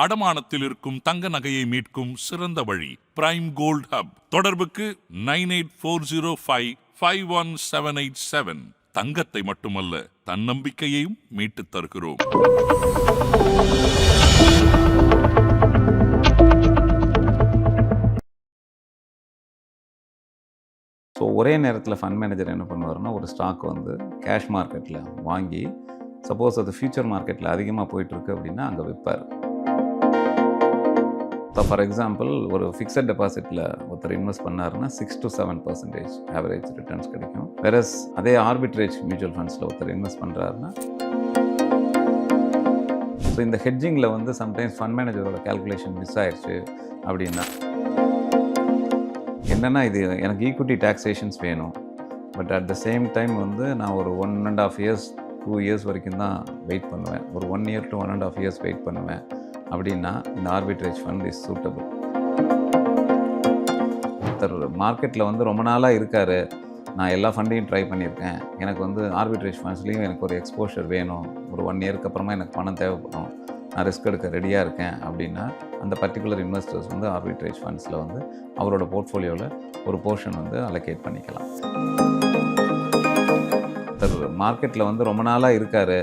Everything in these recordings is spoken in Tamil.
அடமானத்தில் இருக்கும் தங்க நகையை மீட்கும் சிறந்த வழி பிரைம் கோல்ட் ஹப். தொடர்புக்கு 9840551787. தங்கத்தை மட்டுமல்ல, தன்னம்பிக்கையையும் மீட்டுத் தருகிறோம். ஸோ ஒரே நேரத்தில் ஃபண்ட் மேனேஜர் என்ன பண்ணுவாருன்னா, ஒரு ஸ்டாக் வந்து கேஷ் மார்க்கெட்டில் வாங்கி, சப்போஸ் அது ஃபியூச்சர் மார்க்கெட்டில் அதிகமாக போயிட்டுருக்கு அப்படின்னா அங்கே விற்பார். இப்போ ஃபார் எக்ஸாம்பிள், ஒரு ஃபிக்ஸட் டெபாசிட்டில் ஒருத்தர் இன்வெஸ்ட் பண்ணாருன்னா 6 to 7% ஆவரேஜ் ரிட்டர்ன்ஸ் கிடைக்கும். வேறஸ் அதே ஆர்பிட்ரேஜ் மியூச்சுவல் ஃபண்ட்ஸில் ஒருத்தர் இன்வெஸ்ட் பண்ணுறாருன்னா, ஸோ இந்த ஹெட்ஜிங்கில் வந்து சம்டைம்ஸ் ஃபண்ட் மேனேஜரோட கேல்குலேஷன் மிஸ் ஆயிடுச்சு அப்படின்னா, என்னென்னா இது எனக்கு ஈக்விட்டி டாக்ஸேஷன்ஸ் வேணும், but at the same time வந்து நான் ஒரு 1.5 years 2 years வரைக்கும் தான் வெயிட் பண்ணுவேன், ஒரு 1 year to 1.5 years வெயிட் பண்ணுவேன் அப்படின்னா இந்த ஆர்பிட்ரேஜ் ஃபண்ட் இஸ் சூட்டபிள். ஒருத்தர் மார்க்கெட்டில் வந்து ரொம்ப நாளாக இருக்கார், நான் எல்லா ஃபண்டையும் ட்ரை பண்ணியிருக்கேன், எனக்கு வந்து ஆர்பிட்ரேஜ் ஃபண்ட்ஸ்லேயும் எனக்கு ஒரு எக்ஸ்போஷர் வேணும், ஒரு 1 yearக்கு அப்புறமா எனக்கு பணம் தேவைப்படும், நான் ரிஸ்க் எடுக்க ரெடியாக இருக்கேன் அப்படின்னா அந்த பர்டிகுலர் இன்வெஸ்டர்ஸ் வந்து ஆர்பிட்ரேஜ் ஃபண்ட்ஸில் வந்து அவரோட போர்ட்ஃபோலியோவில் ஒரு போர்ஷன் வந்து அலோகேட் பண்ணிக்கலாம். மார்க்கெட்டில் வந்து ரொம்ப நாளாக இருக்கார்,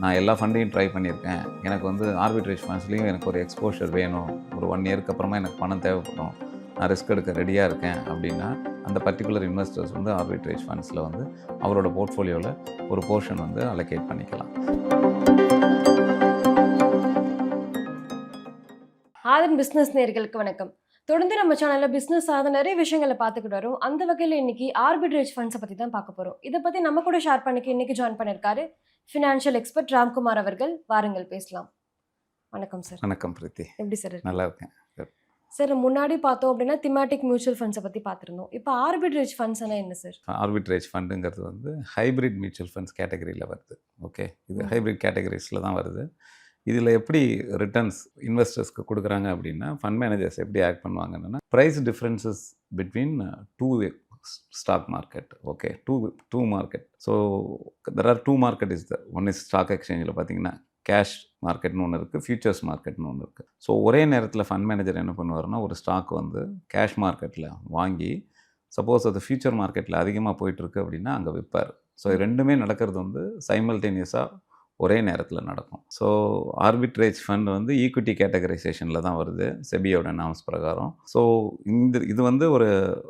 நான் எல்லா ஃபண்டையும் ட்ரை பண்ணியிருக்கேன், எனக்கு வந்து ஆர்பிட்ரேஜ் ஃபண்ட்ஸ்லேயும் எனக்கு ஒரு எக்ஸ்போஷர் வேணும், ஒரு 1 yearக்கு அப்புறமா எனக்கு பணம் தேவைப்படும், நான் ரிஸ்க் எடுக்க ரெடியாக இருக்கேன் அப்படின்னா அந்த பர்டிகுலர் இன்வெஸ்டர்ஸ் வந்து ஆர்பிட்ரேஜ் ஃபண்ட்ஸில் வந்து அவரோட போர்ட்ஃபோலியோவில் ஒரு போர்ஷன் வந்து அலோகேட் பண்ணிக்கலாம். ஆதன் பிஸ்னஸ் நேயர்களுக்கு வணக்கம். தொடர்ந்து நம்ம சேனல்ல பிசினஸ் சார்ந்த நிறைய விஷயங்களை பார்த்துக்கிட்டு வரோம். அந்த வகையில் இன்னைக்கு ஆர்பிட்ரேஜ் ஃபண்ட்ஸை பற்றி தான் பார்க்க போகிறோம். இதை பற்றி நம்ம கூட ஷேர் பண்ணிக்க இன்னைக்கு ஜாயின் பண்ணியிருக்காரு ஃபினான்ஷியல் எக்ஸ்பர்ட் ராம்குமார் அவர்கள். வாருங்கள் பேசலாம். வணக்கம் சார். வணக்கம் பிரீத்தி. எப்படி சார்? நல்லா இருக்கேன் சார். முன்னாடி பார்த்தோம் அப்படின்னா திமேட்டிக் மியூச்சுவல் ஃபண்ட்ஸை பற்றி பார்த்துருந்தோம். இப்போ ஆர்பிட்ரேஜ் ஃபண்ட்ஸ்னா என்ன சார்? ஆர்பிட்ரேஜ் ஃபண்டுங்கிறது வந்து ஹைப்ரிட் மியூச்சுவல் ஃபண்ட்ஸ் கேட்டகரியில் வருது. ஓகே, இது ஹைப்ரிட் கேட்டகரிஸில் தான் வருது. இதில் எப்படி ரிட்டர்ன்ஸ் இன்வெஸ்டர்ஸ்க்கு கொடுக்குறாங்க அப்படின்னா, ஃபண்ட் மேனேஜர்ஸ் எப்படி ஆக்ட் பண்ணுவாங்கன்னா, price differences between two stock market. Okay, two market. So there are 2 market is the one is stock எக்ஸ்சேஞ்சில் பார்த்தீங்கன்னா கேஷ் மார்க்கெட்னு ஒன்று இருக்குது, ஃபியூச்சர்ஸ் மார்க்கெட்னு ஒன்று இருக்குது. ஸோ ஒரே நேரத்தில் ஃபண்ட் மேனேஜர் என்ன பண்ணுவாருன்னா, ஒரு ஸ்டாக் வந்து கேஷ் மார்க்கெட்டில் வாங்கி, சப்போஸ் அது ஃபியூச்சர் மார்க்கெட்டில் அதிகமாக போயிட்டுருக்கு அப்படின்னா அங்கே விற்பார். ஸோ ரெண்டுமே நடக்கிறது வந்து சைமல்டேனியஸாக ஒரே நேரத்தில் நடக்கும். ஸோ ஆர்பிட்ரேஜ் ஃபண்ட் வந்து ஈக்விட்டி கேட்டகரைசேஷனில் தான் வருது செபியோட நாம்ஸ் பிரகாரம். ஸோ இது வந்து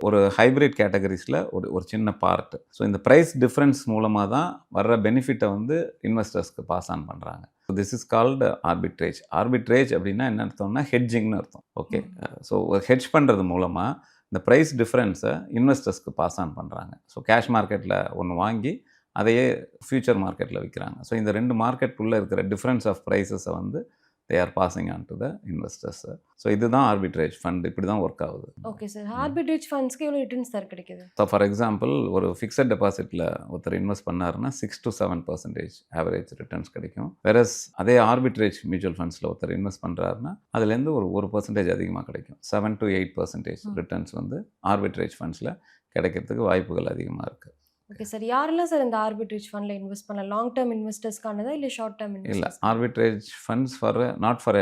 ஒரு ஹைப்ரிட் கேட்டகரிஸில் ஒரு சின்ன பார்ட். ஸோ இந்த ப்ரைஸ் டிஃப்ரென்ஸ் மூலமாக தான் வர்ற பெனிஃபிட்டை வந்து இன்வெஸ்டர்ஸ்க்கு பாஸ் ஆன் பண்ணுறாங்க. This is called arbitrage. Arbitrage அப்படின்னா என்ன அர்த்தம்னா ஹெட்ஜிங்னு அர்த்தம். ஓகே, ஸோ ஹெட்ஜ் பண்ணுறது மூலமாக இந்த ப்ரைஸ் டிஃப்ரென்ஸை இன்வெஸ்டர்ஸ்க்கு பாஸ் ஆன் பண்ணுறாங்க. ஸோ கேஷ் மார்க்கெட்டில் ஒன்று வாங்கி அதையே ஃபியூச்சர் மார்க்கெட்டில் விற்கிறாங்க. ஸோ இந்த 2 மார்க்கெட்டுக்குள்ளே இருக்கிற டிஃப்ரென்ஸ் ஆஃப் ப்ரைஸஸை வந்து they are passing on to the investors. So இதுதான் ஆர்பிட்ரேஜ் ஃபண்ட். இப்படி தான் ஒர்க் ஆகுது. Okay sir. ஆர்பிட்ரேஜ் ஃபண்ட்ஸ்க்கு எவ்வளோ ரிட்டர்ன்ஸ் சார் கிடைக்குது? ஸோ ஃபார் எக்ஸாம்பிள், ஒரு ஃபிக்ஸட் டெபாசிட்டில் ஒருத்தர் இன்வெஸ்ட் பண்ணாருன்னா 6 to 7% ஆவரேஜ் ரிட்டர்ன்ஸ் கிடைக்கும். வேறஸ் அதே ஆர்பிட்ரேஜ் மியூச்சுவல் ஃபண்ட்ஸில் ஒருத்தர் இன்வெஸ்ட் பண்ணுறாருன்னா அதுலேருந்து ஒரு 1% அதிகமாக கிடைக்கும். 7 to 8% ரிட்டர்ன்ஸ் வந்து ஆர்பிட்ரேஜ் ஃபண்ட்ஸில் கிடைக்கிறதுக்கு வாய்ப்புகள் அதிகமாக இருக்குது. Okay sir. யாரெல்லாம் சார் இந்த ஆர்பிட்ரேஜ் ஃபண்டில் இன்வெஸ்ட் பண்ணலாம்? லாங் டேர்ம் இன்வெஸ்டர்ஸ்க்கானதா இல்லை ஷார்ட் டேர்ம் இல்லை, investors? Arbitrage funds not for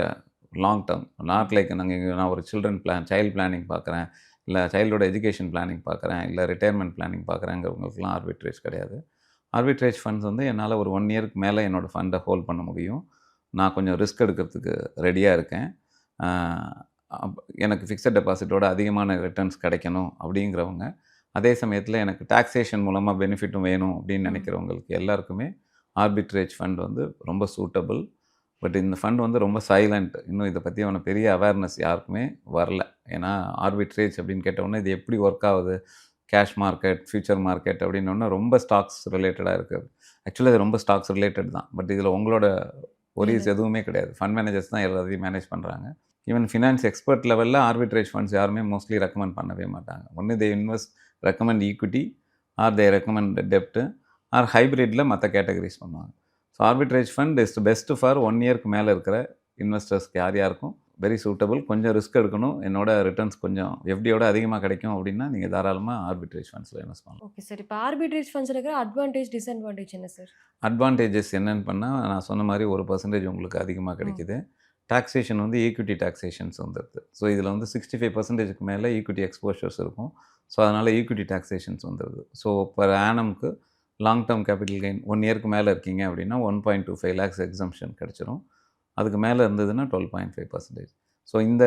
long term. Not like நான் ஒரு சைல்டு பிளானிங் பார்க்குறேன், இல்லை சைல்டோட எஜுகேஷன் பிளானிங் பார்க்குறேன், இல்லை ரிட்டையர்மெண்ட் பிளானிங் பார்க்குறேங்கிறவங்களுக்குலாம் ஆர்பிட்ரேஜ் கிடையாது. ஆர்பிட்ரேஜ் ஃபண்ட்ஸ் வந்து என்னால் ஒரு 1 yearக்கு மேலே என்னோடய ஃபண்டை ஹோல்ட் பண்ண முடியும், நான் கொஞ்சம் ரிஸ்க் எடுக்கிறதுக்கு ரெடியாக இருக்கேன், எனக்கு ஃபிக்ஸட் டெபாசிட்டோட அதிகமான ரிட்டர்ன்ஸ் கிடைக்கணும் அப்படிங்கிறவங்க, அதே சமயத்தில் எனக்கு டாக்ஸேஷன் மூலமாக பெனிஃபிட்டும் வேணும் அப்படின்னு நினைக்கிறவங்களுக்கு எல்லாருக்குமே ஆர்பிட்ரேஜ் ஃபண்ட் வந்து ரொம்ப சூட்டபிள். பட் இந்த ஃபண்ட் வந்து ரொம்ப சைலண்ட். இன்னும் இதை பற்றி அவனை பெரிய அவேர்னஸ் யாருக்குமே வரல. ஏன்னா ஆர்பிட்ரேஜ் அப்படின்னு கேட்டவுடனே இது எப்படி ஒர்க் ஆகுது, கேஷ் மார்க்கெட், ஃபியூச்சர் மார்க்கெட் அப்படின்னோடனே ரொம்ப ஸ்டாக்ஸ் ரிலேட்டடாக இருக்குது. ஆக்சுவலி அது ரொம்ப ஸ்டாக்ஸ் ரிலேட்டட் தான். பட் இதில் உங்களோட ஒரிஸ் எதுவுமே கிடையாது. ஃபண்ட் மேனேஜர்ஸ் தான் எல்லாத்தையும் மேனேஜ் பண்ணுறாங்க. ஈவன் ஃபினான்ஸ் எக்ஸ்பர்ட் லெவலில் ஆர்பிட்ரேஜ் ஃபண்ட்ஸ் யாருமே மோஸ்ட்லி ரெக்கமெண்ட் பண்ணவே மாட்டாங்க. ஒன்று தே ரெக்கமெண்ட் ஈக்விட்டி ஆர் தே ரெக்கமெண்ட் டெப்ட் ஆர் ஹைப்ரிட்டில் மற்ற கேட்டகரிஸ் பண்ணுவாங்க. So arbitrage fund is best for 1 yearக்கு மேலே இருக்கிற இன்வெஸ்டர்ஸ்க்கு யாருக்கும் வெரி சூட்டபிள். கொஞ்சம் ரிஸ்க் எடுக்கணும், என்னோட ரிட்டர்ன்ஸ் கொஞ்சம் எஃப்டியோட அதிகமாக கிடைக்கும் அப்படின்னா நீங்கள் தாராளமாக ஆர்பிட்ரேஜ் ஃபண்ட்ஸில் இன்வெஸ்ட் பண்ணலாம். Okay sir. இப்போ ஆர்பிட்ரேஜ் ஃபண்ட்ஸில் இருக்கிற அட்வான்டேஜ் டிஸ்அட்வான்டேஜ் என்ன சார்? அட்வான்டேஜஸ் என்னென்னு பண்ணால் நான் சொன்ன மாதிரி 1% உங்களுக்கு அதிகமாக கிடைக்குது. டாக்ஸேஷன் வந்து ஈக்விட்டி டாக்ஸேஷன்ஸ் வந்துடுது. ஸோ இதில் வந்து 65%க்கு மேலே ஈக்விட்டி எக்ஸ்போஷர்ஸ் இருக்கும். ஸோ அதனால் ஈக்விட்டி டாக்ஸேஷன்ஸ் வந்துடுது. ஸோ பர் ஆனம்க்கு லாங் டேர்ம் கேபிட்டல் கெயின் 1 இயருக்கு மேலே இருக்கீங்க அப்படின்னா 1.25 lakhs எக்ஸம்ஷன் கிடச்சிரும். அதுக்கு மேலே இருந்ததுன்னா 12.5%. ஸோ இந்த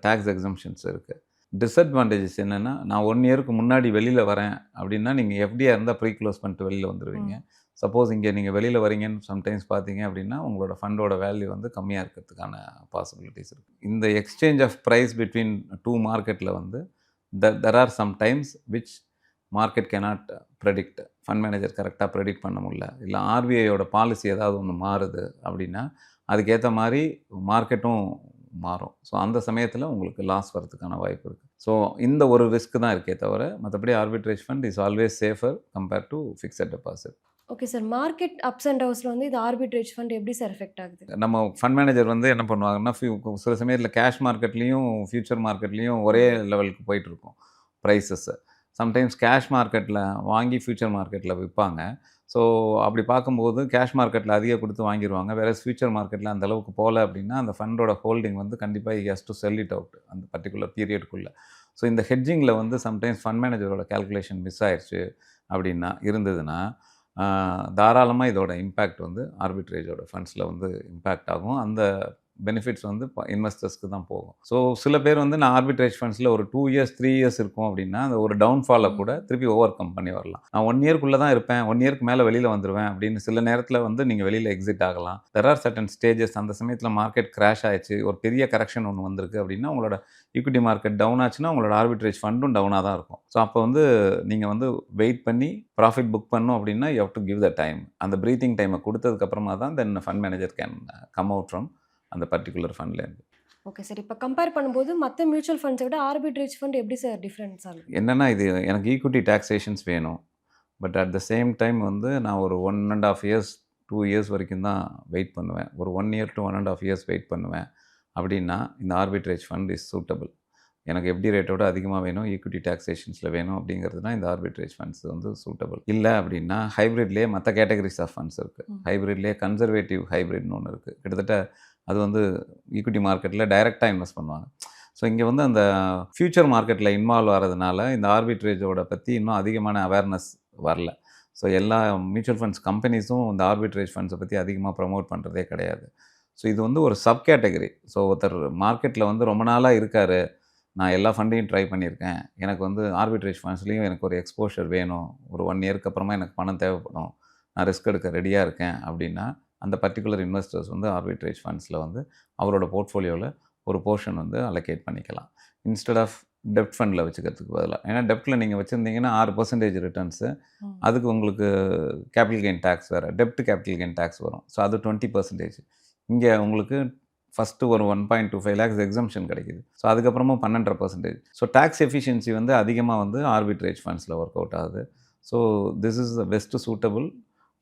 டேக்ஸ் எக்ஸம்ஷன்ஸ் இருக்குது. டிஸ்அட்வான்டேஜஸ் என்னென்னா, நான் 1 இயருக்கு முன்னாடி வெளியில் வரேன் அப்படின்னா நீங்கள் எஃப்டியாக இருந்தால் ப்ரீ க்ளோஸ் பண்ணிட்டு வெளியில் வந்துடுவீங்க. சப்போஸ் இங்கே நீங்கள் வெளியில் வரீங்கன்னு சம்டைம்ஸ் பார்த்தீங்க அப்படின்னா உங்களோட ஃபண்டோட வேல்யூ வந்து கம்மியாக இருக்கிறதுக்கான பாசிபிலிட்டிஸ் இருக்குது. இந்த எக்ஸ்சேஞ்ச் ஆஃப் ப்ரைஸ் பிட்வீன் 2 மார்க்கெட்டில் வந்து there are some times which market cannot predict. Fund manager கரெக்டாக ப்ரெடிக்ட் பண்ண முடியல, இல்லை ஆர்பிஐயோட பாலிசி ஏதாவது ஒன்று மாறுது அப்படின்னா அதுக்கேற்ற மாதிரி மார்க்கெட்டும் மாறும். ஸோ அந்த சமயத்தில் உங்களுக்கு லாஸ் வரதுக்கான வாய்ப்பு இருக்குது. ஸோ இந்த ஒரு ரிஸ்க் தான் இருக்கே தவிர மற்றபடி arbitrage fund is always safer compared to fixed deposit. Okay sir, market ups and டவுன்ஸில் வந்து இது ஆர்பிட்ரேஜ் ஃபண்ட் எப்படி சார் எஃபெக்ட் ஆகுது? நம்ம ஃபண்ட் மேனேஜர் வந்து என்ன பண்ணுவாங்கன்னா, சில சமயத்தில் கேஷ் மார்க்கெட்லேயும் ஃபியூச்சர் மார்க்கெட்லேயும் ஒரே லெவலுக்கு போயிட்டுருக்கும் ப்ரைஸஸ்ஸு. சம்டைம்ஸ் கேஷ் மார்க்கெட்டில் வாங்கி ஃபியூச்சர் மார்க்கெட்டில் விற்பாங்க. ஸோ அப்படி பார்க்கும்போது கேஷ் மார்க்கெட்டில் அதிகம் கொடுத்து வாங்கிடுவாங்க. வேறு ஃபியூச்சர் மார்க்கெட்டில் அந்த அளவுக்கு போகல அப்படின்னா அந்த ஃபண்டோட ஹோல்டிங் வந்து கண்டிப்பாக has to sell it out அந்த பர்டிகுலர் பீரியடுக்குள்ளே. ஸோ இந்த ஹெட்ஜிங்கில் வந்து சம்டைம்ஸ் ஃபண்ட் மேனேஜரோட கேல்குலேஷன் மிஸ் ஆயிடுச்சு அப்படின்னா இருந்ததுன்னா தாராளமாக இதோட இம்பேக்ட் வந்து ஆர்பிட்ரேஜோட ஃபண்ட்ஸில் வந்து இம்பேக்ட் ஆகும். அந்த பெனிஃபிட்ஸ் வந்து இன்வெஸ்டர்ஸ்க்கு தான் போகும். ஸோ சில பேர் வந்து நான் ஆர்பிட்ரேஜ் ஃபண்ட்ஸில் ஒரு 2 years 3 years இருக்கும் அப்படின்னா அந்த ஒரு டவுன்ஃபாலை கூட திருப்பி ஓவர் கம் பண்ணி வரலாம். நான் 1 இயர்க்குள்ளே தான் இருப்பேன், 1 இயருக்கு மேலே வெளியில் வந்துடுவேன் அப்படின்னு சில நேரத்தில் வந்து நீங்கள் வெளியில் எக்ஸிட் ஆகலாம். There are certain stages. அந்த சமயத்தில் மார்க்கெட் கிராஷ் ஆயிடுச்சு, ஒரு பெரிய கரெக்ஷன் ஒன்று வந்திருக்கு அப்படின்னா உங்களோட ஈக்விட்டி மார்க்கெட் டவுன் ஆச்சுன்னா உங்களோட ஆர்பிட்ரேஜ் ஃபண்டும் டவுனாக தான் இருக்கும். ஸோ அப்போ வந்து நீங்கள் வந்து வெயிட் பண்ணி ப்ராஃபிட் புக் பண்ணணும் அப்படின்னா you have to give the time. அந்த ப்ரீத்திங் டைமை கொடுத்ததுக்கப்புறமா தான் then fund manager can come out from அந்த பர்டிகுலர் ஃபண்ட்லேருந்து. ஓகே சார், இப்போ கம்பேர் பண்ணும்போது மற்ற மியூச்சுவல் ஃபண்ட்ஸை விட ஆர்பிட்ரேஜ் ஃபண்ட் எப்படி சார் டிஃப்ரென்ஸ் ஆகுது? என்னென்னா இது எனக்கு ஈக்விட்டி டாக்ஸேஷன்ஸ் வேணும், but at the same time வந்து நான் ஒரு 1.5 years 2 years வரைக்கும் தான் வெயிட் பண்ணுவேன். ஒரு 1 year to 1.5 years வெயிட் பண்ணுவேன் அப்படின்னா இந்த ஆர்பிட்ரேஜ் ஃபண்ட் இஸ் சூட்டபிள். எனக்கு எஃப்டி ரேட்டோட அதிகமாக வேணும், ஈக்விட்டி டாக்ஸேஷன்ஸில் வேணும் அப்படிங்கிறதுனா இந்த ஆர்பிட்ரேஜ் ஃபண்ட்ஸ் வந்து சூட்டபிள். இல்லை அப்படின்னா ஹைப்ரிட்லேயே மற்ற கேட்டகரிஸ் ஆஃப் ஃபண்ட்ஸ் இருக்குது. ஹைப்ரிட்லேயே கன்சர்வேட்டிவ் ஹைப்ரிட்னு ஒன்று இருக்குது. கிட்டத்தட்ட அது வந்து ஈக்விட்டி மார்க்கெட்டில் டைரெக்டாக இன்வெஸ்ட் பண்ணுவாங்க. ஸோ இங்கே வந்து அந்த ஃபியூச்சர் மார்க்கெட்டில் இன்வால்வ் ஆகிறதுனால இந்த ஆர்பிட்ரேஜோட பற்றி இன்னும் அதிகமான அவேர்னஸ் வரல. ஸோ எல்லா மியூச்சுவல் ஃபண்ட்ஸ் கம்பெனிஸும் இந்த ஆர்பிட்ரேஜ் ஃபண்ட்ஸை பற்றி அதிகமாக ப்ரமோட் பண்ணுறதே கிடையாது. ஸோ இது வந்து ஒரு சப் கேட்டகரி. ஸோ ஒருத்தர் மார்க்கெட்டில் வந்து ரொம்ப நாளாக இருக்கார், நான் எல்லா ஃபண்டையும் ட்ரை பண்ணியிருக்கேன், எனக்கு வந்து ஆர்பிட்ரேஜ் ஃபண்ட்ஸ்லேயும் எனக்கு ஒரு எக்ஸ்போஷர் வேணும், ஒரு 1 yearக்கு அப்புறமா எனக்கு பணம் தேவைப்படும், நான் ரிஸ்க் எடுக்க ரெடியாக இருக்கேன் அப்படின்னா அந்த பர்டிகுலர் இன்வெஸ்டர்ஸ் வந்து ஆர்பிட்ரேஜ் ஃபண்ட்ஸில் வந்து அவரோட போர்ட்ஃபோலியோவில் ஒரு போர்ஷன் வந்து அலோகேட் பண்ணிக்கலாம். இன்ஸ்டெட் ஆஃப் டெப்ட் ஃபண்டில் வச்சுக்கிறதுக்கு பதிலாக. ஏன்னா டெப்ட்டில் நீங்கள் வச்சுருந்தீங்கன்னா 6% ரிட்டர்ன்ஸு, அதுக்கு உங்களுக்கு கேபிட்டல் கெயின் டேக்ஸ் வேறு, டெப்ட் கேபிட்டல் கெயின் டேக்ஸ் வரும். ஸோ அது 20%. இங்கே உங்களுக்கு ஃபஸ்ட்டு ஒரு 1.25 lakhs எக்ஸம்ஷன் கிடைக்குது. ஸோ அதுக்கப்புறமா 12%. ஸோ டேக்ஸ் எஃபிஷியன்சி வந்து அதிகமாக வந்து ஆர்பிட்ரேஜ் ஃபண்ட்ஸில் ஒர்க் அவுட் ஆகுது. So this is the best suitable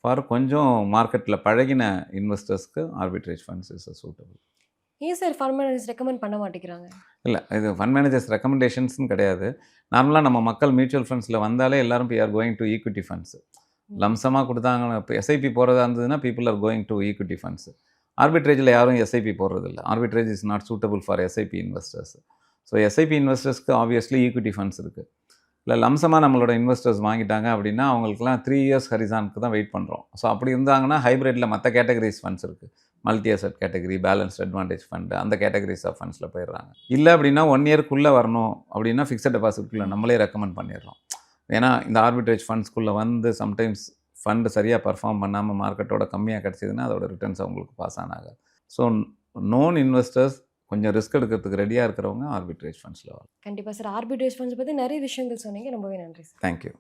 for கொஞ்சம் மார்க்கெட்டில் பழகின இன்வெஸ்டர்ஸ்க்கு ஆர்பிட்ரேஜ் ஃபண்ட்ஸ் இஸ் சூட்டபிள். ஏன் சார் ஃபண்ட் மேனேஜர்ஸ் ரெக்கமெண்ட் பண்ண மாட்டேங்கிறாங்க? இல்லை, இது ஃபண்ட் மேனேஜர்ஸ் ரெக்கமெண்டேஷன்ஸ்னு கிடையாது. நார்மலாக நம்ம மக்கள் மியூச்சுவல் ஃபண்ட்ஸில் வந்தாலே எல்லாரும் பி are going to equity funds. லம்சமாக கொடுத்தாங்க, இப்போ எஸ்ஐபி போகிறதா இருந்ததுன்னா people are going to equity funds. ஆர்பிட்ரேஜில் யாரும் எஸ்ஐபி போடுறதில்ல. Arbitrage is not suitable for SIP investors. So SIP இன்வெஸ்டர்ஸ்க்கு ஆப்வியஸ்லி ஈக்விட்டி ஃபண்ட்ஸ் இருக்குது. இல்லை லம்சமாக நம்மளோட இன்வெஸ்டர்ஸ் வாங்கிட்டாங்க அப்படின்னா அவங்களுக்குலாம் 3 years ஹரிசானுக்கு தான் வெயிட் பண்ணுறோம். ஸோ அப்படி இருந்தாங்கன்னா ஹைப்ரிட்டில் மற்ற கேட்டகரிஸ் ஃபண்ட்ஸ் இருக்குது, multi asset category, balanced advantage fund, அந்த கேட்டகரிஸ் ஆஃப் ஃபண்ட்ஸில் போயிடுறாங்க. இல்லை அப்படின்னா 1 yearக்குள்ளே வரணும் அப்படின்னா ஃபிக்ஸட் டெபாசிட்குள்ளே நம்மளே ரெக்கமெண்ட் பண்ணிடுறோம். ஏன்னா இந்த ஆர்பிட்ரேஜ் ஃபண்ட்ஸ்குள்ளே வந்து சம்டைம்ஸ் ஃபண்டு சரியாக பர்ஃபார்ம் பண்ணாமல் மார்க்கெட்டோட கம்மியாக கிடச்சிதுன்னா அதோட ரிட்டர்ன்ஸ் அவங்களுக்கு பாஸ் ஆனாங்க. ஸோ நோன் இன்வெஸ்டர்ஸ் கொஞ்சம் ரிஸ்க் எடுக்கிறதுக்கு ரெடியாக இருக்கிறவங்க ஆர்பிட்ரேஜ் ஃபண்ட்ஸில் வரும். கண்டிப்பாக சார், ஆர்பிட்ரேஜ் ஃபண்ட்ஸ் பற்றி நிறைய விஷயங்கள் சொன்னீங்க, ரொம்பவே நன்றி சார். தேங்க்யூ.